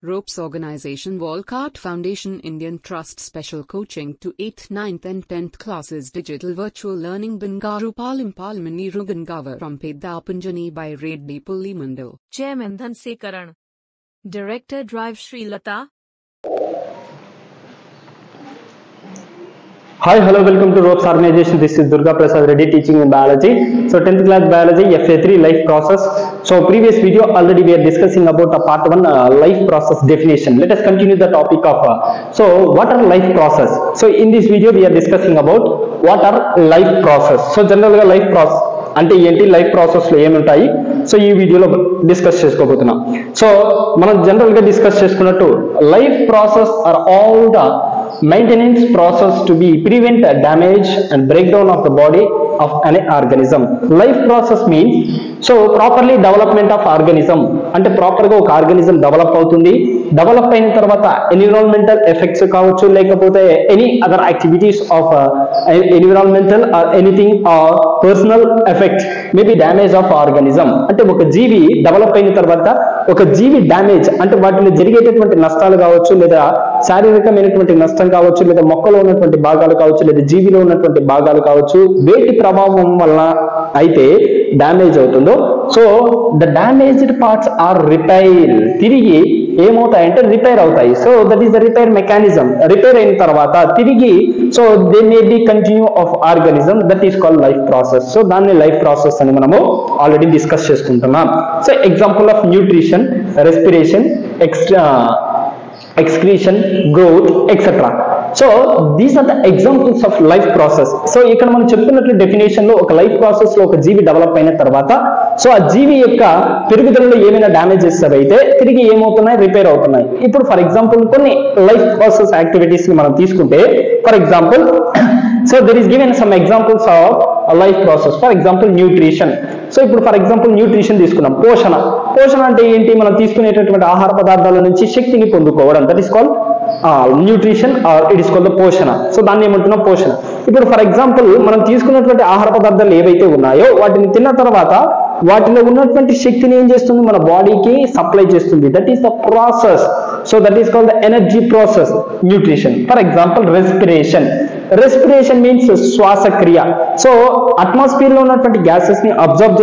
Ropes Organization Walcott Foundation Indian Trust Special Coaching to 8th, 9th and 10th classes Digital Virtual Learning Bangaru Palmani Rugangavar from Pedapunjani by Reddy Pulli Mandal. Chairman Dhanse Karan. Director Drive Sri Lata. Hi, hello, welcome to Ropes Organization. This is Durga Prasad Reddy teaching in biology. So 10th class biology FA3 life process. So previous video already we are discussing about part 1 life process definition. Let us continue the topic of so what are life process. So in this video we are discussing about what are life process. So generally life process అంటే ఏంటి, life process లో ఏమి ఉంటాయి, so ఈ వీడియోలో discuss చేసుకోబోతున్నాం. So మనం general గా డిస్కస్ చేసుకున్నట్టు life process are all the maintenance process to be prevent damage and break down of the body of an organism. Life process means so properly development of organism అంటే proper గా ఒక organism develop అవుతుంది. Develop అయిన తర్వాత environmental effects కావచ్చు, లేకపోతే any other activities of environmental or anything or personal effect maybe damage of organism. అంటే ఒక జీవి డెవలప్ అయిన తర్వాత ఒక జీవి డ్యామేజ్ అంటే వాటిని జరిగేటటువంటి నష్టాలు కావచ్చు, లేదా శారీరకమైనటువంటి నష్టం కావచ్చు, లేదా మొక్కలో ఉన్నటువంటి భాగాలు కావచ్చు, లేదా జీవిలో ఉన్నటువంటి భాగాలు కావచ్చు, వేటి ప్రభావం వలన అయితే డ్యామేజ్ అవుతుందో so the damaged parts are repair, తిరిగి ఏమవుతాయంటే రిపేర్ అవుతాయి. So that is the repair mechanism. Repair అయిన తర్వాత తిరిగి so they may be continue of organism, that is called life process. So దాన్ని లైఫ్ ప్రాసెస్ అని మనము ఆల్రెడీ డిస్కస్ చేసుకుంటున్నాం. So example of nutrition, respiration, excretion, growth, etc. So these are the examples of life process. So ఇక్కడ మనం చెప్తున్నట్లు definition లో ఒక life process లో ఒక జీవి డెవలప్ అయిన తర్వాత సో ఆ జీవి యొక్క పెరుగుదలలో ఏమైనా డ్యామేజెస్ అయితే తిరిగి ఏమవుతున్నాయి, రిపేర్ అవుతున్నాయి. ఇప్పుడు ఫర్ ఎగ్జాంపుల్ కొన్ని లైఫ్ ప్రాసెస్ యాక్టివిటీస్ ని మనం తీసుకుంటే for example so there is given some examples of life process. For example nutrition. So ఇప్పుడు ఫర్ ఎగ్జాంపుల్ న్యూట్రిషన్ తీసుకున్నాం. పోషణ. పోషణ అంటే ఏంటి, మనం తీసుకునేటటువంటి ఆహార పదార్థాల నుంచి శక్తిని పొందుకోవడం, that is called nutrition are it is called the పోషణ. సో దాన్ని ఏమంటున్నాం, పోషణ. ఇప్పుడు ఫర్ ఎగ్జాంపుల్ మనం తీసుకున్నటువంటి ఆహార పదార్థాలు ఏవైతే ఉన్నాయో వాటిని తిన్న తర్వాత వాటిలో ఉన్నటువంటి శక్తిని ఏం చేస్తుంది, మన బాడీకి సప్లై చేస్తుంది, that is the process. So that is called the energy process, nutrition. For example respiration. Respiration means శ్వాసక్రియ. సో అట్మాస్ఫియర్ లో ఉన్నటువంటి గ్యాసెస్ ని అబ్జర్వ్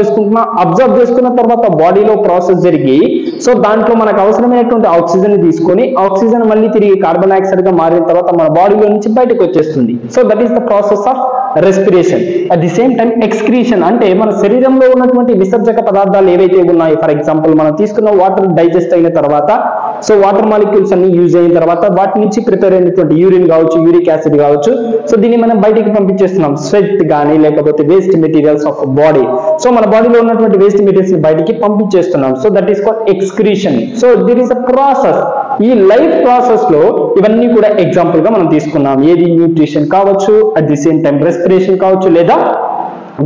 చేసుకున్న తర్వాత బాడీలో ప్రాసెస్ జరిగి సో దాంట్లో మనకు అవసరమైనటువంటి ఆక్సిజన్ ని తీసుకొని ఆక్సిజన్ మళ్ళీ తిరిగి కార్బన్ డైఆక్సైడ్ గా మారిన తర్వాత మన బాడీలో నుంచి బయటకు వచ్చేస్తుంది. So that is the process of respiration. At the same time excretion అంటే మన శరీరంలో ఉన్నటువంటి విసర్జక పదార్థాలు ఏవైతే ఉన్నాయో, ఫర్ ఎగ్జాంపుల్ మనం తీసుకున్న వాటర్ డైజెస్ట్ అయిన తర్వాత సో వాటర్ మాలిక్యూల్స్ అన్ని యూజ్ అయిన తర్వాత వాటి నుంచి ప్రిపేర్ అయినటువంటి యూరిన్ కావచ్చు, యూరిక్ యాసిడ్ కావచ్చు, సో దీన్ని మనం బయటికి పంపించేస్తున్నాం. స్వెట్ కానీ లేకపోతే waste materials of body. So మన బాడీలో ఉన్నటువంటి వేస్ట్ మెటీరియల్స్ ని బయటికి పంపించేస్తున్నాం. So that is called excretion. So there is a process. ఈ లైఫ్ ప్రాసెస్ లో ఇవన్నీ కూడా ఎగ్జాంపుల్ గా మనం తీసుకున్నాం. ఏది న్యూట్రిషన్ కావచ్చు, at the same time respiration కావచ్చు, లేదా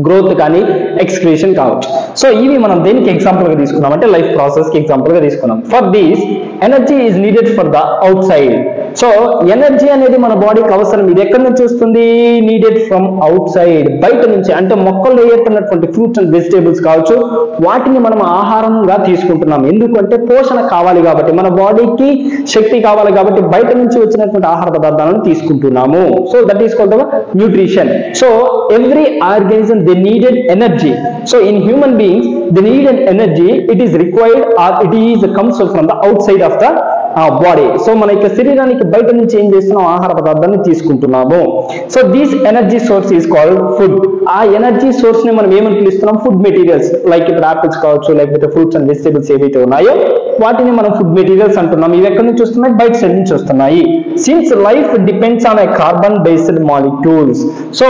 గ్రోత్ కానీ ఎక్స్క్రీషన్ కావచ్చు. సో ఇవి మనం దేనికి ఎగ్జాంపుల్ గా తీసుకున్నాం అంటే లైఫ్ ప్రాసెస్ కి ఎగ్జాంపుల్ గా తీసుకున్నాం. For these energy is needed for the out side. So energy అనేది మన బాడీకి అవసరం. ఇది ఎక్కడి నుంచి వస్తుంది, నీడెడ్ ఫ్రమ్ అవుట్ సైడ్, బయట నుంచి. అంటే మొక్కల్లో ఏర్పడినటువంటి ఫ్రూట్స్ అండ్ వెజిటేబుల్స్ కావచ్చు, వాటిని మనం ఆహారంగా తీసుకుంటున్నాం. ఎందుకంటే పోషణ కావాలి కాబట్టి, మన బాడీకి శక్తి కావాలి కాబట్టి బయట నుంచి వచ్చినటువంటి ఆహార పదార్థాలను తీసుకుంటున్నాము. So that is called the nutrition. So every organism they needed energy. So in human beings they need an energy, it is required or it is comes from the outside of the body. So మన యొక్క శరీరానికి బయట నుంచి ఏం చేస్తున్నాం, ఆహార పదార్థాన్ని తీసుకుంటున్నాము. So this energy source is called food. ఆ ఎనర్జీ సోర్స్ ని మనం ఏమని పిలుస్తున్నాం, ఫుడ్ మెటీరియల్స్. లైక్ ఇప్పుడు యాపిల్స్ కావచ్చు, లేకపోతే ఫ్రూట్స్ అండ్ వెజిటేబుల్స్ ఏవైతే ఉన్నాయో వాటిని మనం ఫుడ్ మెటీరియల్స్ అంటున్నాం. ఇవి ఎక్కడి నుంచి వస్తున్నాయి, బయట సైడ్ నుంచి వస్తున్నాయి. Since life depends on carbon based molecules. So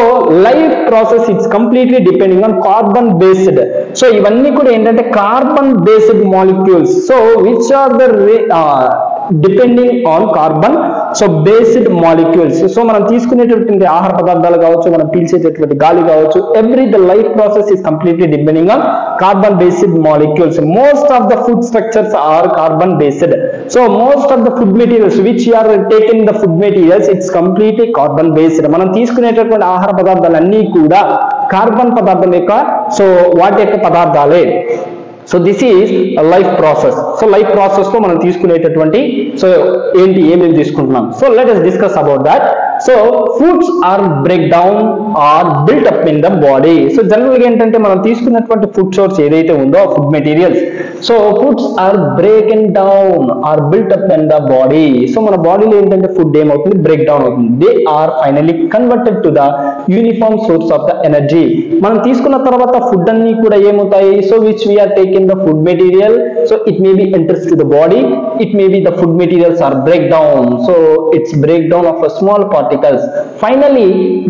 life process it's completely depending on carbon based. So ఇవన్నీ కూడా ఏంటంటే carbon based molecules. So which are the depending on carbon so based molecules. So మనం తీసుకునేటటువంటి ఆహార పదార్థాలు కావచ్చు, మనం పీల్చేటటువంటి గాలి కావచ్చు, every the life process is completely depending on carbon based molecules. Most of the food structures are carbon based. So most of the food materials which are taken the food materials it's completely carbon based. మనం తీసుకునేటటువంటి ఆహార పదార్థాలన్నీ కూడా carbon పదార్థం యొక్క so వాటి యొక్క పదార్థాలే. So this is life process. So life process లో మనం తీసుకునేటటువంటి సో ఏంటి ఏమేమి తీసుకుంటున్నాం. So let us discuss about that. So foods are break down or built up in the body. So general గా ఏంటంటే మనం తీసుకున్నటువంటి ఫుడ్ సోర్స్ ఏదైతే ఉందో food materials, so foods are broken down or built up in the body. So మన బాడీలో ఏంటంటే food ఏమవుతుంది, బ్రేక్ డౌన్ అవుతుంది. They are finally converted to the uniform source of the energy. మనం తీసుకున్న తర్వాత ఫుడ్ అన్ని కూడా ఏమవుతాయి, so which we are taking the food material, so it may be enters to the body, it may be the food materials are break down, so it's breakdown of a small particles. Finally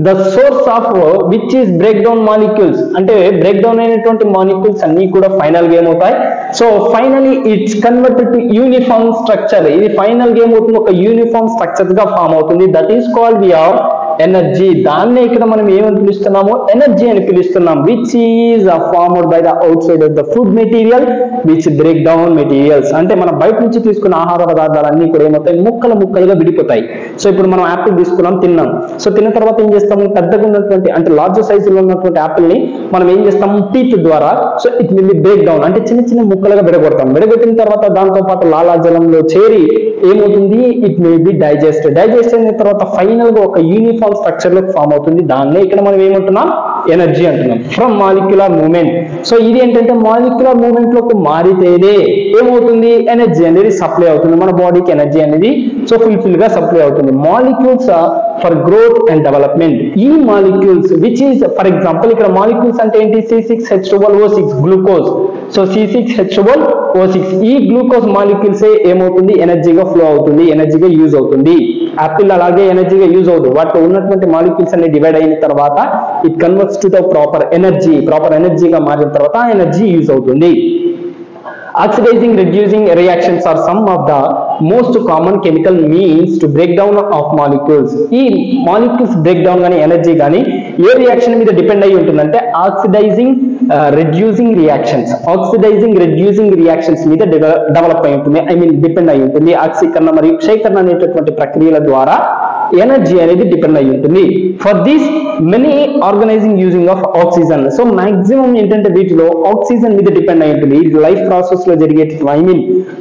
the source of which is breakdown molecules, ante breakdown అయినటువంటి molecules అన్ని కూడా final గా ఏమవుతాయి, so finally it's converted to uniform structure. ఇది final గా ఏమవుతుంది, ఒక uniform structure గా ఫామ్ అవుతుంది. That is called we are energy. దాన్నే ఇక్కడ మనం ఏమని పిలుస్తున్నాము, ఎనర్జీ అని పిలుస్తున్నాం. Which is formed by the outside of the food material which break down materials. అంటే మనం బయట నుంచి తీసుకున్న ఆహార పదార్థాలు అన్ని కూడా ఏమవుతాయి, ముక్కలు ముక్కలుగా విడిపోతాయి. సో ఇప్పుడు మనం యాపిల్ తీసుకున్నాం, తిన్నాం. సో తిన్న తర్వాత ఏం చేస్తాము, పెద్దగా ఉన్నటువంటి అంటే లార్జ్ సైజులో ఉన్నటువంటి యాపిల్ ని మనం ఏం చేస్తాము, టీత్ ద్వారా so it will be break down, అంటే చిన్న చిన్న ముక్కలుగా విడగొడతాం. విడగొట్టిన తర్వాత దాంతో పాటు లాలాజలంలో చేరి ఏమవుతుంది, ఇట్ మే బి డైజెస్ట్ అయిన తర్వాత ఫైనల్ గా ఒక యూనిఫామ్ స్ట్రక్చర్ లో ఫామ్ అవుతుంది. దాన్నే ఇక్కడ మనం ఏమంటున్నాం, ఎనర్జీ అంటున్నాం. From molecular movement. సో ఇది ఏంటంటే మాలిక్యులర్ మూవ్మెంట్ లోకి మారితేనే ఏమవుతుంది, ఎనర్జీ అనేది సప్లై అవుతుంది. మన బాడీకి ఎనర్జీ అనేది సో ఫుల్ఫిల్ గా సప్లై అవుతుంది. Molecules for growth and development. ఈ molecules which is for example ఇక్కడ మాలిక్యూల్స్ అంటే ఏంటి, C6H12O6 గ్లూకోజ్. సో C6H12O6 ఈ గ్లూకోజ్ మాలిక్యూల్స్ ఏమవుతుంది, ఎనర్జీగా ఫ్లో అవుతుంది, ఎనర్జీగా యూజ్ అవుతుంది. యాపిల్ అలాగే ఎనర్జీగా యూజ్ అవుతుంది. వాటిలో ఉన్నటువంటి మాలిక్యూల్స్ అన్ని డివైడ్ అయిన తర్వాత it converts to the proper ఎనర్జీగా మారిన తర్వాత ఆ ఎనర్జీ యూజ్ అవుతుంది. Oxidizing reducing reactions are some of the most common chemical means to break down of molecules. ఈ మాలిక్యూల్స్ బ్రేక్ డౌన్ గానీ ఎనర్జీ గానీ ఏ రియాక్షన్ మీద డిపెండ్ అయి ఉంటుందంటే ఆక్సిడైజింగ్ రెడ్యూసింగ్ రియాక్షన్స్ మీద డెవలప్ అయి ఉంటుంది, డిపెండ్ అయి ఉంటుంది. ఆక్సీకరణ మరియు క్షయకరణ అనేటటువంటి ప్రక్రియల ద్వారా ఎనర్జీ అనేది డిపెండ్ అయి ఉంటుంది. For this many organizing using of oxygen. So maximum ఏంటంటే వీటిలో ఆక్సిజన్ మీద డిపెండ్ అయి ఉంటుంది. ఈ లైఫ్ ప్రాసెస్ లో జరిగే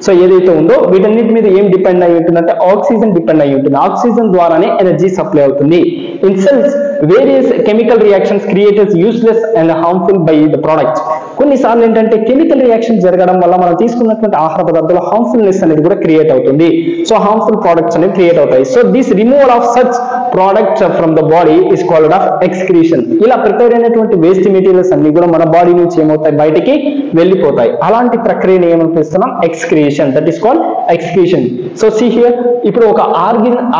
సో ఏదైతే ఉందో వీటన్నిటి మీద ఏం డిపెండ్ అయి ఉంటుందంటే ఆక్సిజన్ డిపెండ్ అయి ఉంటుంది. ఆక్సిజన్ ద్వారానే ఎనర్జీ సప్లై అవుతుంది. In cells various chemical reactions created useless and harmful by the products. కొన్నిసార్లు ఏంటంటే కెమికల్ రియాక్షన్ జరగడం వల్ల మనం తీసుకున్నటువంటి ఆహార పదార్థాలు హార్మ్ఫుల్నెస్ అనేది కూడా క్రియేట్ అవుతుంది. సో హార్మ్ఫుల్ ప్రొడక్ట్స్ అనేవి క్రియేట్ అవుతాయి. So this removal of such products from the body is called of excretion. ఇలా ప్రిపేర్ అయినటువంటి వేస్ట్ మెటీరియల్స్ అన్ని కూడా మన బాడీ నుంచి ఏమవుతాయి, బయటికి వెళ్ళిపోతాయి. అలాంటి ప్రక్రియను ఏమని పిలుస్తున్నాం, excretion. That is called excretion. So see here, ఇప్పుడు ఒక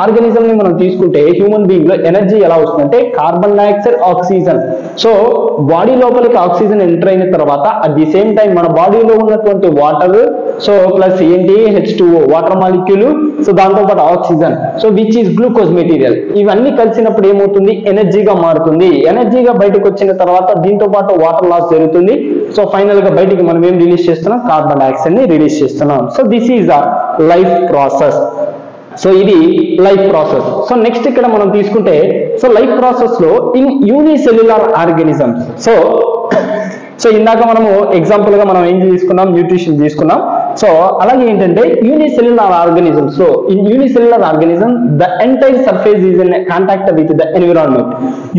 ఆర్గానిజం ని మనం తీసుకుంటే హ్యూమన్ బీయింగ్ లో ఎనర్జీ ఎలా వస్తుందంటే carbon dioxide, oxygen. So body లోపలికి ఆక్సిజన్ ఎంటర్ అయిన తర్వాత అట్ ది సేమ్ టైం మన బాడీలో ఉన్నటువంటి వాటర్, సో ప్లస్ ఏంటి H2O వాటర్ మాలిక్యూల్, సో దాంతో పాటు oxygen, so which is glucose material. ఇవన్నీ కలిసినప్పుడు ఏమవుతుంది, ఎనర్జీగా మారుతుంది. ఎనర్జీగా బయటకు వచ్చిన తర్వాత దీంతో పాటు వాటర్ లాస్ జరుగుతుంది. సో ఫైనల్ గా బయటికి మనం ఏం రిలీజ్ చేస్తున్నాం, కార్బన్ డైఆక్సైడ్ ని రిలీజ్ చేస్తున్నాం. So this is the life process. So ఇది లైఫ్ ప్రాసెస్. సో నెక్స్ట్ ఇక్కడ మనం తీసుకుంటే, సో లైఫ్ ప్రాసెస్ లో ఇన్ యూనిసెల్యులార్ ఆర్గానిజమ్స్. సో ఇందాక మనము ఎగ్జాంపుల్ గా మనం ఏం తీసుకున్నాం, న్యూట్రిషన్ తీసుకున్నాం. సో అలాగే ఏంటంటే unicellular organism. So in unicellular organism the entire surface is in contact with the environment.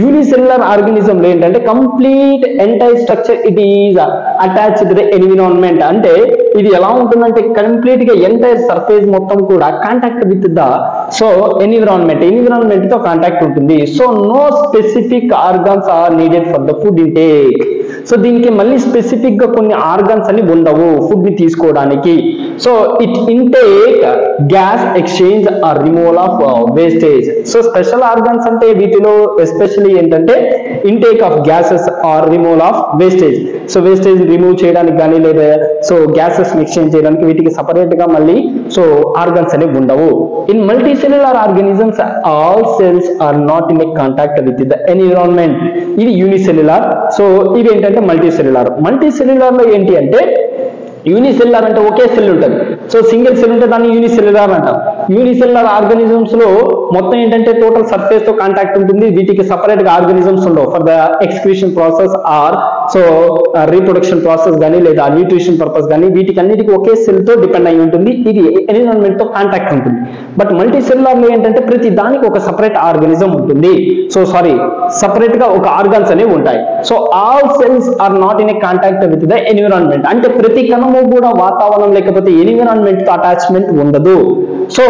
Unicellular organism లో ఏంటంటే complete entire structure it is attached to the environment. అంటే ఇది ఎలా ఉంటుందంటే కంప్లీట్ గా ఎంటైర్ సర్ఫేస్ మొత్తం కూడా contact with the so environment తో కాంటాక్ట్ ఉంటుంది. So no specific organs are needed for the food intake. So దీనికి మళ్ళీ స్పెసిఫిక్ గా కొన్ని ఆర్గన్స్ అని ఉండవు ఫుడ్ ని తీసుకోవడానికి. So it intake gas exchange or removal of wastage. So special organs అంటే వీటిలో ఎస్పెషల్లీ ఏంటంటే intake of gases or removal of wastage. So wastage remove చేయడానికి కానీ లేదా సో గ్యాసెస్ ఎక్స్చేంజ్ చేయడానికి వీటికి సపరేట్ గా మళ్ళీ సో ఆర్గన్స్ అనేవి ఉండవు. In multicellular organisms all cells are not in a contact with the environment. ఇది యూనిసెల్యులార్. సో ఇది ఏంటంటే మల్టీసెల్యులార్. మల్టీసెల్యులార్ లో ఏంటి అంటే యూనిసెల్యులార్ అంటే ఒకే సెల్ ఉంటుంది. సో సింగిల్ సెల్ ఉంటే దాన్ని యూనిసెల్యులార్ అంటాం. యూనిసెల్యులర్ ఆర్గానిజమ్స్ లో మొత్తం ఏంటంటే టోటల్ సర్ఫేస్ తో కాంటాక్ట్ ఉంటుంది, వీటికి సపరేట్ గా ఆర్గానిజమ్స్ ఉండవు for the excretion process or so reproduction process కానీ లేదా న్యూట్రిషన్ పర్పస్ కానీ వీటికి అన్నిటికీ ఒకే సెల్ తో డిపెండ్ అయి ఉంటుంది, ఇది ఎన్విరాన్మెంట్ తో కాంటాక్ట్ ఉంటుంది. బట్ మల్టీ సెల్యులర్ లో ఏంటంటే ప్రతి దానికి ఒక సపరేట్ ఆర్గానిజం ఉంటుంది, సపరేట్ గా ఒక ఆర్గాన్స్ అనేవి ఉంటాయి. So all cells are not in a contact with the environment, అంటే ప్రతి కణము కూడా వాతావరణం లేకపోతే ఎన్విరాన్మెంట్ తో అటాచ్మెంట్ ఉండదు. So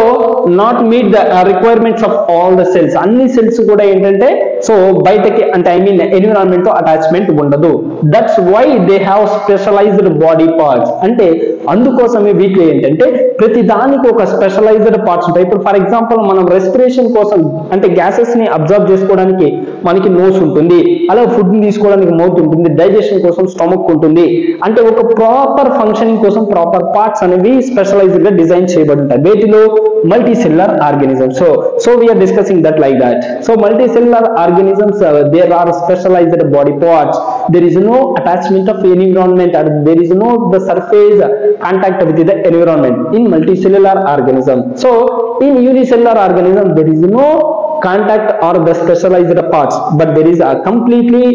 not meet the requirements of all the cells, అన్ని సెల్స్ కూడా ఏంటంటే సో బయటకి అంటే ఐ మీన్ ఎన్విరాన్మెంట్ తో అటాచ్మెంట్ ఉండదు. That's why they have specialized body parts, అంటే అందుకోసమే వీటిలో ఏంటంటే ప్రతి దానికి ఒక స్పెషలైజ్డ్ పార్ట్స్ ఉంటాయి. ఇప్పుడు ఫర్ ఎగ్జాంపుల్ మనం రెస్పిరేషన్ కోసం అంటే గ్యాసెస్ ని అబ్జర్వ్ చేసుకోవడానికి మనకి నోస్ ఉంటుంది, అలా ఫుడ్ ని తీసుకోవడానికి మౌత్ ఉంటుంది, డైజెషన్ కోసం స్టమక్ ఉంటుంది, అంటే ఒక ప్రాపర్ ఫంక్షనింగ్ కోసం ప్రాపర్ పార్ట్స్ అనేవి స్పెషలైజ్డ్ గా డిజైన్ చేయబడి ఉంటాయి. వీటిలో multicellular organisms. So we are discussing that like that. So multicellular organisms, there are specialized body parts. There is no attachment of environment, or there is no the surface contact with the environment in multicellular organism. So in unicellular organism there is no contact or the specialized parts, but there is a completely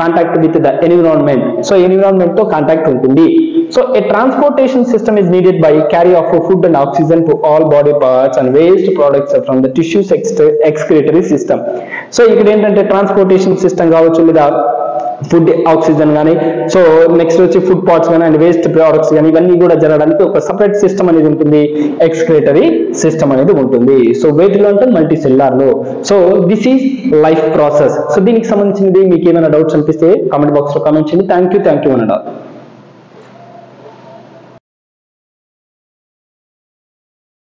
contact with the environment. So environment to contact untundi. So a transportation system is needed by carry of food and oxygen to all body parts and waste products from the tissues excretory system. So ikkada entante transportation system kavachu leda food oxygen కానీ so next వచ్చి food parts కానీ and waste products కానీ ఇవన్నీ కూడా జరగడానికి ఒక separate system అనేది ఉంటుంది, ఎక్స్క్రేటరీ సిస్టమ్ అనేది ఉంటుంది. సో వేటిలో అంటే మల్టీ సెల్యులార్ లో. So this is life process. So దీనికి సంబంధించింది మీకు ఏమైనా డౌట్స్ అనిపిస్తే కామెంట్ బాక్స్ లో కామెంట్ చేయండి. థ్యాంక్ యూ అనండి.